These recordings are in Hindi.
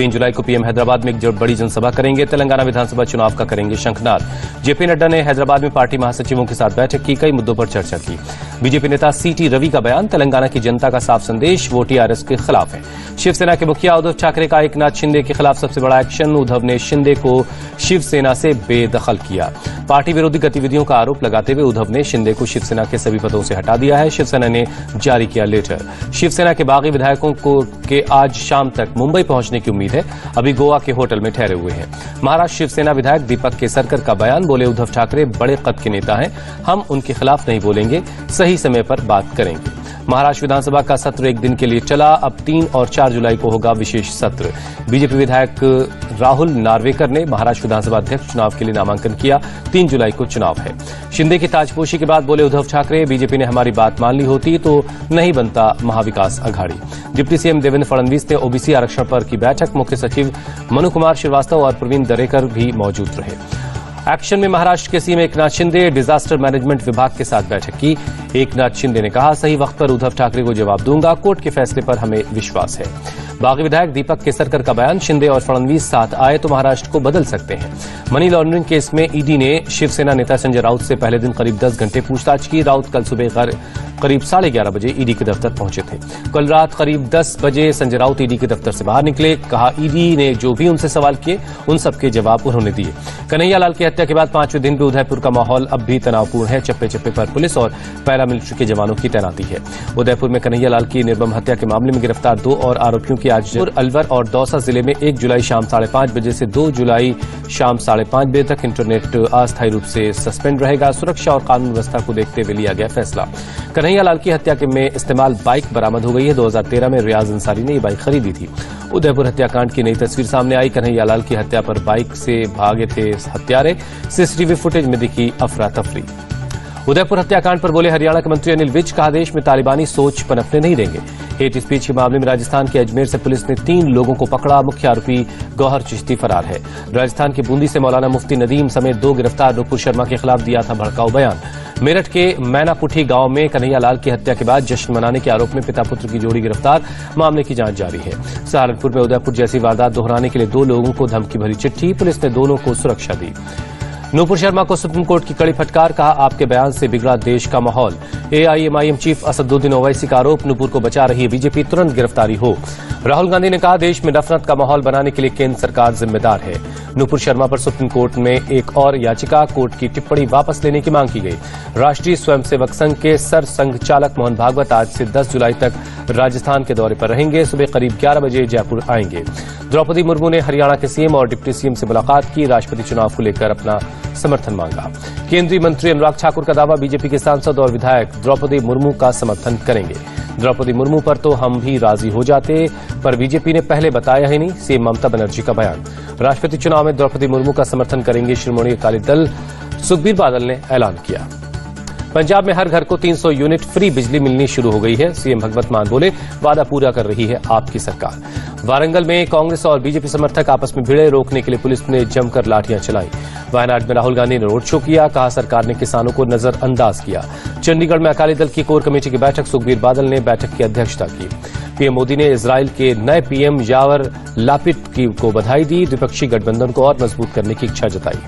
3 जुलाई को पीएम हैदराबाद में एक बड़ी जनसभा करेंगे। तेलंगाना विधानसभा चुनाव का करेंगे शंखनाद। जेपी नड्डा ने हैदराबाद में पार्टी महासचिवों के साथ बैठक की, कई मुद्दों पर चर्चा की। बीजेपी नेता सीटी रवि का बयान, तेलंगाना की जनता का साफ संदेश, वो टीआरएस के खिलाफ है। शिवसेना के मुखिया उद्धव ठाकरे का एकनाथ शिंदे के खिलाफ सबसे बड़ा एक्शन, उद्धव ने शिंदे को शिवसेना से बेदखल किया। पार्टी विरोधी गतिविधियों का आरोप लगाते हुए उद्धव ने शिंदे को शिवसेना के सभी पदों से हटा दिया है। शिवसेना ने जारी किया लेटर। शिवसेना के बागी विधायकों के आज शाम तक मुंबई पहुंचने की उम्मीद है, अभी गोवा के होटल में ठहरे हुए हैं। महाराष्ट्र शिवसेना विधायक दीपक केसरकर का बयान, बोले उद्धव ठाकरे बड़े कद के नेता हैं, हम उनके खिलाफ नहीं बोलेंगे, सही समय पर बात करेंगे। महाराष्ट्र विधानसभा का सत्र एक दिन के लिए चला, अब 3 और 4 जुलाई को होगा विशेष सत्र। बीजेपी विधायक राहुल नार्वेकर ने महाराष्ट्र विधानसभा अध्यक्ष चुनाव के लिए नामांकन किया, 3 जुलाई को चुनाव है। शिंदे की ताजपोशी के बाद बोले उद्धव ठाकरे, बीजेपी ने हमारी बात मान ली होती तो नहीं बनता महाविकास अघाड़ी। डिप्टी सीएम देवेंद्र फडणवीस ने ओबीसी आरक्षण पर की बैठक, मुख्य सचिव मनु कुमार श्रीवास्तव और प्रवीण दरेकर भी मौजूद रहे। एक्शन में महाराष्ट्र के CM Eknath Shinde disaster management विभाग के साथ बैठक की। एकनाथ शिंदे ने कहा, सही वक्त पर उद्धव ठाकरे को जवाब दूंगा, कोर्ट के फैसले पर हमें विश्वास है। बागी विधायक दीपक केसरकर का बयान, शिंदे और फडणवीस साथ आए तो महाराष्ट्र को बदल सकते हैं। मनी लॉन्ड्रिंग केस में ईडी ने शिवसेना नेता संजय राउत से पहले दिन करीब 10 घंटे पूछताछ की। राउत कल सुबह करीब 11:30 बजे ईडी के दफ्तर पहुंचे थे। कल रात करीब 10 बजे संजय राउत ईडी के दफ्तर से बाहर निकले। कहा, ईडी ने जो भी उनसे सवाल किए उन सबके जवाब उन्होंने दिए। कन्हैया लाल की हत्या के बाद 5वें दिन भी उदयपुर का माहौल अब भी तनावपूर्ण है। चप्पे चप्पे पर पुलिस और पैरामिलिट्री के जवानों की तैनाती है। उदयपुर में कन्हैया लाल की निर्मम हत्या के मामले में गिरफ्तार 2 और आरोपियों की आज अलवर और दौसा जिले में 1 जुलाई शाम 5:30 बजे से 2 जुलाई शाम 5:30 बजे तक इंटरनेट अस्थायी रूप से सस्पेंड रहेगा। सुरक्षा और कानून व्यवस्था को देखते हुए लिया गया फैसला। कन्हैया लाल की हत्या में इस्तेमाल बाइक बरामद हो गई है। 2013 में रियाज अंसारी ने ये बाइक खरीदी थी। उदयपुर हत्याकांड की नई तस्वीर सामने आई। कन्हैया लाल की हत्या पर बाइक से भागे थे हत्यारे, सीसीटीवी फुटेज में दिखी अफरा तफरी। उदयपुर हत्याकांड पर बोले हरियाणा के मंत्री अनिल विज, कहा देश में तालिबानी सोच पनपने नहीं देंगे। हेट स्पीच के मामले में राजस्थान के अजमेर से पुलिस ने 3 लोगों को पकड़ा, मुख्य आरोपी गौहर चिश्ती फरार है। राजस्थान के बूंदी से मौलाना मुफ्ती नदीम समेत 2 गिरफ्तार, नुपुर शर्मा के खिलाफ दिया था भड़काऊ बयान। मेरठ के मैनाकुठी गांव में कन्हैया लाल की हत्या के बाद जश्न मनाने के आरोप में पिता पुत्र की जोड़ी गिरफ्तार, मामले की जांच जारी है। सहारनपुर में उदयपुर जैसी वारदात दोहराने के लिए 2 लोगों को धमकी भरी चिट्ठी, पुलिस ने दोनों को सुरक्षा दी। नूपुर शर्मा को सुप्रीम कोर्ट की कड़ी फटकार, कहा आपके बयान से बिगड़ा देश का माहौल। एआईएमआईएम चीफ असदुद्दीन ओवैसी का आरोप, नूपुर को बचा रही है बीजेपी, तुरंत गिरफ्तारी हो। राहुल गांधी ने कहा देश में नफरत का माहौल बनाने के लिए केंद्र सरकार जिम्मेदार है। नूपुर शर्मा पर सुप्रीम कोर्ट में एक और याचिका, कोर्ट की टिप्पणी वापस लेने की मांग की गई। राष्ट्रीय स्वयंसेवक संघ के सर संघ चालक मोहन भागवत आज से 10 जुलाई तक राजस्थान के दौरे पर रहेंगे। सुबह करीब 11 बजे जयपुर आएंगे। द्रौपदी मुर्मू ने हरियाणा के सीएम और डिप्टी सीएम से मुलाकात की, राष्ट्रपति चुनाव को लेकर अपना समर्थन मांगा। केंद्रीय मंत्री अनुराग ठाकुर का दावा, बीजेपी के सांसद और विधायक द्रौपदी मुर्मू का समर्थन करेंगे। द्रौपदी मुर्मू पर तो हम भी राजी हो जाते, पर बीजेपी ने पहले बताया ही नहीं, सीएम ममता बनर्जी का बयान। राष्ट्रपति चुनाव में द्रौपदी मुर्मू का समर्थन करेंगे शिरोमणि अकाली दल, सुखबीर बादल ने ऐलान किया। पंजाब में हर घर को 300 यूनिट फ्री बिजली मिलनी शुरू हो गई है। सीएम भगवत मान बोले, वादा पूरा कर रही है आपकी सरकार। वारंगल में कांग्रेस और बीजेपी समर्थक आपस में भिड़े, रोकने के लिए पुलिस ने जमकर लाठियां चलाई। वायनाड में राहुल गांधी ने रोड शो किया, कहा सरकार ने किसानों को नजरअंदाज किया। चंडीगढ़ में अकाली दल की कोर कमेटी की बैठक, सुखबीर बादल ने बैठक की अध्यक्षता की। पीएम मोदी ने इजराइल के नए पीएम यावर लापिड को बधाई दी, द्विपक्षीय गठबंधन को और मजबूत करने की इच्छा जताई।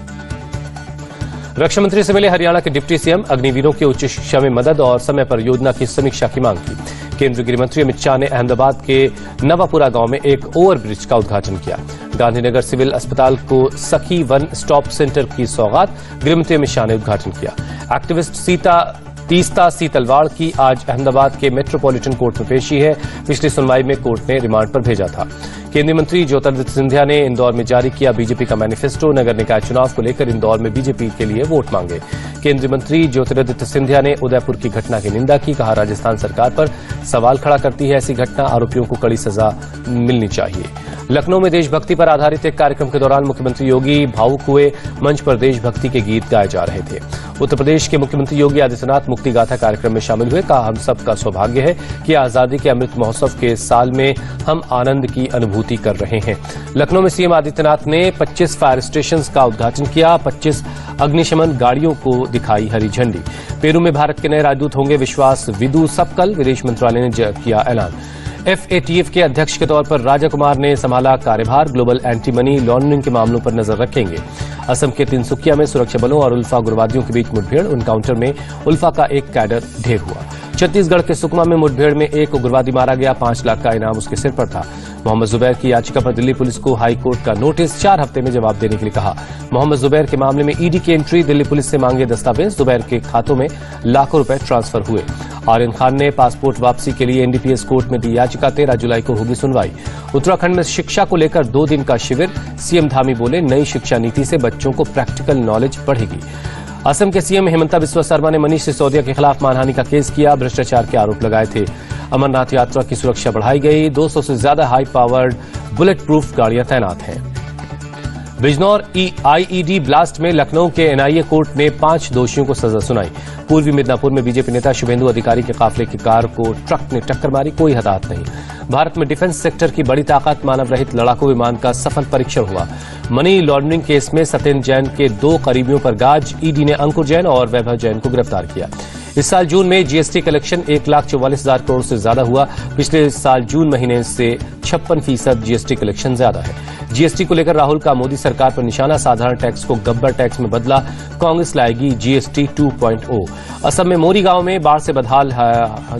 रक्षा मंत्री से मिले हरियाणा के डिप्टी सीएम, अग्निवीरों की उच्च शिक्षा में मदद और समय पर योजना की समीक्षा की मांग की। केंद्रीय गृह मंत्री अमित शाह ने अहमदाबाद के नवापुरा गांव में एक ओवरब्रिज का उद्घाटन किया। गांधीनगर सिविल अस्पताल को सखी वन स्टॉप सेंटर की सौगात, गृहमंत्री अमित शाह ने उद्घाटन किया। एक्टिविस्ट तीस्ता सी तलवाड़ की आज अहमदाबाद के मेट्रोपॉलिटन कोर्ट में पेशी है। पिछली सुनवाई में कोर्ट ने रिमांड पर भेजा था। केंद्रीय मंत्री ज्योतिरादित्य सिंधिया ने इंदौर में जारी किया बीजेपी का मैनिफेस्टो, नगर निकाय चुनाव को लेकर इंदौर में बीजेपी के लिए वोट मांगे। केंद्रीय मंत्री ज्योतिरादित्य सिंधिया ने उदयपुर की घटना की निंदा की, कहा राजस्थान सरकार पर सवाल खड़ा करती है ऐसी घटना, आरोपियों को कड़ी सजा मिलनी चाहिए। लखनऊ में देशभक्ति पर आधारित एक कार्यक्रम के दौरान मुख्यमंत्री योगी भावुक हुए, मंच पर देशभक्ति के गीत गाए जा रहे थे। उत्तर प्रदेश के मुख्यमंत्री योगी आदित्यनाथ मुक्ति गाथा कार्यक्रम में शामिल हुए, कहा हम सबका सौभाग्य है कि आजादी के अमृत महोत्सव के साल में हम आनंद की अनुभूति कर रहे हैं। लखनऊ में सीएम आदित्यनाथ ने 25 फायर स्टेशन का उद्घाटन किया, 25 अग्निशमन गाड़ियों को दिखाई हरी झंडी। पेरू में भारत के नए राजदूत होंगे विश्वास विदु सबकल, विदेश मंत्रालय ने किया ऐलान। FATF के अध्यक्ष के तौर पर राजा कुमार ने संभाला कार्यभार। ग्लोबल एंटी मनी लॉन्ड्रिंग के मामलों पर नजर रखेंगे। असम के तिनसुकिया में सुरक्षा बलों और उल्फा उग्रवादियों के बीच मुठभेड़। एनकाउंटर में उल्फा का एक कैडर ढेर हुआ। छत्तीसगढ़ के सुकमा में मुठभेड़ में एक उग्रवादी मारा गया। 5 लाख का इनाम उसके सिर पर था। मोहम्मद जुबैर की याचिका पर दिल्ली पुलिस को हाई कोर्ट का नोटिस। 4 हफ्ते में जवाब देने के लिए कहा। मोहम्मद जुबैर के मामले में ईडी की एंट्री। दिल्ली पुलिस से मांगे दस्तावेज। जुबैर के खातों में लाखों रुपए ट्रांसफर हुए। आर्यन खान ने पासपोर्ट वापसी के लिए एनडीपीएस कोर्ट में दी याचिका। 13 जुलाई को होगी सुनवाई। उत्तराखंड में शिक्षा को लेकर 2 दिन का शिविर। सीएम धामी बोले, नई शिक्षा नीति से बच्चों को प्रैक्टिकल नॉलेज बढ़ेगी। असम के सीएम हेमंता बिस्वा शर्मा ने मनीष सिसोदिया के खिलाफ मानहानि का केस किया। भ्रष्टाचार के आरोप लगाए थे। अमरनाथ यात्रा की सुरक्षा बढ़ाई गई। 200 से ज्यादा हाई पावर्ड बुलेट प्रूफ गाड़ियां तैनात हैं। बिजनौर आईईडी ब्लास्ट में लखनऊ के एनआईए कोर्ट ने 5 दोषियों को सजा सुनाई। पूर्वी मिदनापुर में बीजेपी नेता शुभेंदु अधिकारी के काफिले की कार को ट्रक ने टक्कर मारी। कोई हताहत नहीं। भारत में डिफेंस सेक्टर की बड़ी ताकत। मानव रहित लड़ाकू विमान का सफल परीक्षण हुआ। मनी लॉन्ड्रिंग केस में सत्येंद्र जैन के 2 करीबियों पर गाज। ईडी ने अंकुर जैन और वैभव जैन को गिरफ्तार किया। इस साल जून में जीएसटी कलेक्शन 1,44,000 करोड़ से ज्यादा हुआ। पिछले साल जून महीने से 56% जीएसटी कलेक्शन ज्यादा है। जीएसटी को लेकर राहुल का मोदी सरकार पर निशाना। साधारण टैक्स को गब्बर टैक्स में बदला। कांग्रेस लाएगी जीएसटी 2.0। असम में मोरी गांव में बाढ़ से बदहाल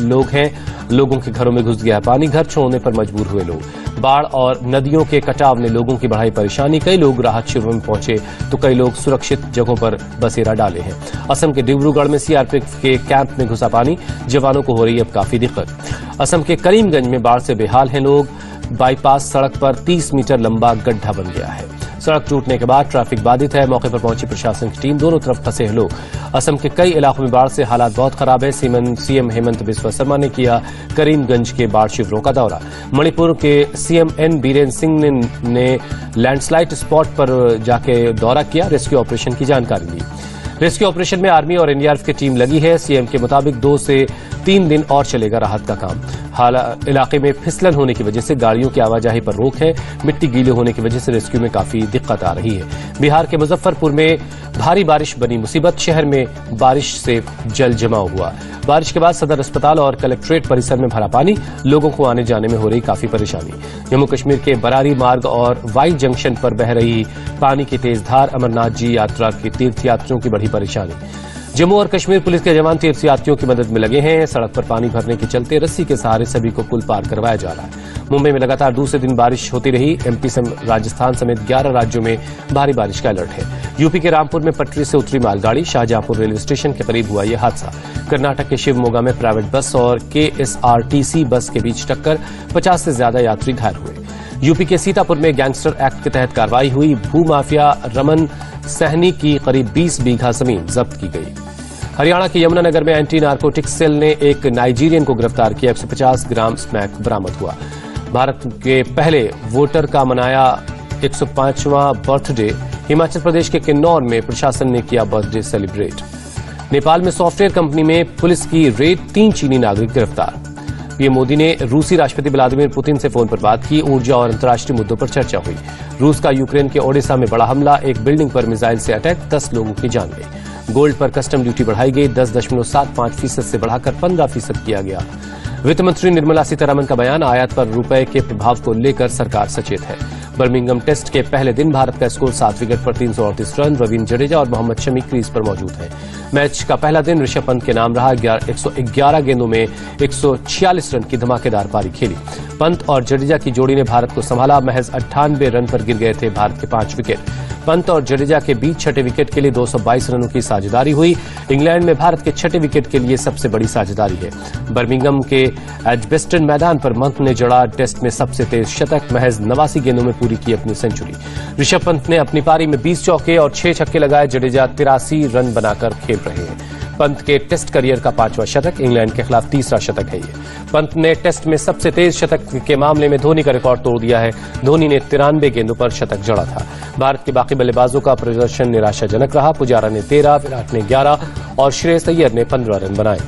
लोग हैं। लोगों के घरों में घुस गया पानी। घर छोड़ने पर मजबूर हुए लोग। बाढ़ और नदियों के कटाव ने लोगों की बढ़ाई परेशानी। कई लोग राहत शिविरों में पहुंचे तो कई लोग सुरक्षित जगहों पर बसेरा डाले हैं। असम के डिब्रूगढ़ में सीआरपीएफ के कैंप में घुसा पानी। जवानों को हो रही अब काफी दिक्कत। असम के करीमगंज में बाढ़ से बेहाल हैं लोग। बाईपास सड़क पर 30 मीटर लंबा गड्ढा बन गया है। सड़क टूटने के बाद ट्रैफिक बाधित है। मौके पर पहुंची प्रशासन की टीम। दोनों तरफ फंसे हैं लोग। असम के कई इलाकों में बाढ़ से हालात बहुत खराब है। सीएम हेमंत बिस्वा शर्मा ने किया करीमगंज के बाढ़ शिविरों का दौरा। मणिपुर के सीएम एन बीरेन्द्र सिंह ने लैंडस्लाइड स्पॉट पर जाके दौरा किया। रेस्क्यू ऑपरेशन की जानकारी ली। रेस्क्यू ऑपरेशन में आर्मी और एनडीआरएफ की टीम लगी है। सीएम के मुताबिक 2 से 3 दिन और चलेगा राहत का काम। इलाके में फिसलन होने की वजह से गाड़ियों की आवाजाही पर रोक है। मिट्टी गीले होने की वजह से रेस्क्यू में काफी दिक्कत आ रही है। बिहार के मुजफ्फरपुर में भारी बारिश बनी मुसीबत। शहर में बारिश से जल जमाव हुआ। बारिश के बाद सदर अस्पताल और कलेक्ट्रेट परिसर में भरा पानी। लोगों को आने जाने में हो रही काफी परेशानी। जम्मू कश्मीर के बरारी मार्ग और वाई जंक्शन पर बह रही पानी की तेज धार। अमरनाथ जी यात्रा के तीर्थयात्रियों की बढ़ी परेशानी। जम्मू और कश्मीर पुलिस के जवान तीर्थयात्रियों की मदद में लगे हैं। सड़क पर पानी भरने के चलते रस्सी के सहारे सभी को पुल पार करवाया जा रहा है। मुंबई में लगातार दूसरे दिन बारिश होती रही। एमपी राजस्थान समेत 11 राज्यों में भारी बारिश का अलर्ट है। यूपी के रामपुर में पटरी से उतरी मालगाड़ी। शाहजहांपुर रेलवे स्टेशन के करीब हुआ यह हादसा। कर्नाटक के शिवमोगा में प्राइवेट बस और केएसआरटीसी बस के बीच टक्कर। 50 से ज्यादा यात्री घायल हुए। यूपी के सीतापुर में गैंगस्टर एक्ट के तहत कार्रवाई हुई। भूमाफिया रमन सहनी की करीब 20 बीघा जमीन जब्त की गई। हरियाणा के यमुनानगर में एंटी नारकोटिक्स सेल ने एक नाइजीरियन को गिरफ्तार किया। 150 ग्राम स्मैक बरामद हुआ। भारत के पहले वोटर का मनाया 105वां बर्थडे। हिमाचल प्रदेश के किन्नौर में प्रशासन ने किया बर्थडे सेलिब्रेट। नेपाल में सॉफ्टवेयर कंपनी में पुलिस की रेड। 3 चीनी नागरिक गिरफ्तार। पीएम मोदी ने रूसी राष्ट्रपति व्लादिमीर पुतिन से फोन पर बात की। ऊर्जा और अंतर्राष्ट्रीय मुद्दों पर चर्चा हुई। रूस का यूक्रेन के ओडेसा में बड़ा हमला। एक बिल्डिंग पर मिसाइल से अटैक। 10 लोगों की जान गई। गोल्ड पर कस्टम ड्यूटी बढ़ाई गई। 10.75% से बढ़ाकर 15% किया गया। वित्त मंत्री निर्मला सीतारमण का बयान। आयात पर रुपए के प्रभाव को लेकर सरकार सचेत है। बर्मिंघम टेस्ट के पहले दिन भारत का स्कोर 7 विकेट पर 338 रन। रवींद्र जडेजा और मोहम्मद शमी क्रीज पर मौजूद हैं। मैच का पहला दिन ऋषभ पंत के नाम रहा। 111 गेंदों में 146 रन की धमाकेदार पारी खेली। पंत और जडेजा की जोड़ी ने भारत को संभाला। महज 98 रन पर गिर गए थे भारत के 5 विकेट। पंत और जडेजा के बीच 6ठे विकेट के लिए 222 रनों की साझेदारी हुई। इंग्लैंड में भारत के 6ठे विकेट के लिए सबसे बड़ी साझेदारी है। बर्मिंघम के एजबेस्टन मैदान पर पंत ने जड़ा टेस्ट में सबसे तेज शतक। महज 89 गेंदों में पूरी की अपनी सेंचुरी। ऋषभ पंत ने अपनी पारी में 20 चौके और 6 छक्के लगाए। जडेजा 83 रन बनाकर खेल रहे हैं। पंत के टेस्ट करियर का 5वां शतक। इंग्लैंड के खिलाफ 3रा शतक है ये। पंत ने टेस्ट में सबसे तेज शतक के मामले में धोनी का रिकॉर्ड तोड़ दिया है। धोनी ने 93 गेंदों पर शतक जड़ा था। भारत के बाकी बल्लेबाजों का प्रदर्शन निराशाजनक रहा। पुजारा ने 13, विराट ने 11 और श्रेयस अय्यर ने 15 रन बनाए।